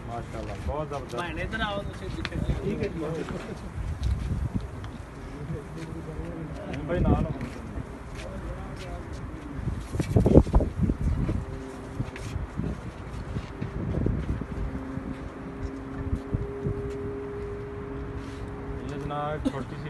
माशाल्लाह बहुत जबरदस्त। मैं इधर आओ तो ठीक है भाई ना लो छोटी सी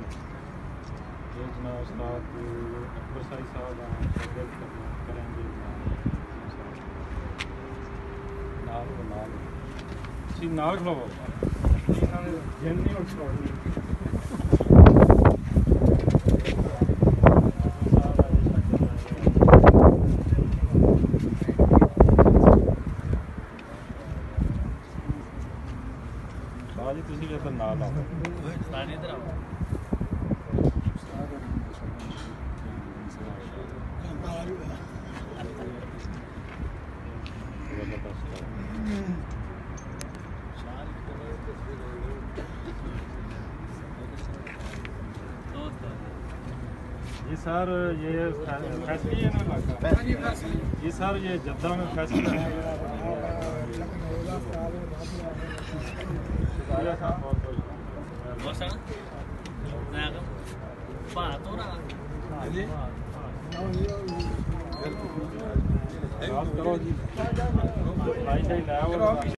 में। ये जनाब उस्ताद अकबर साहब करेंगे नाल लो जन्नी और जी तुसी भी नाल आओ पानी इधर आओ। ये सर ये फैसली है ना ये सर ये जद्दा में फैसला है। बात करो जी।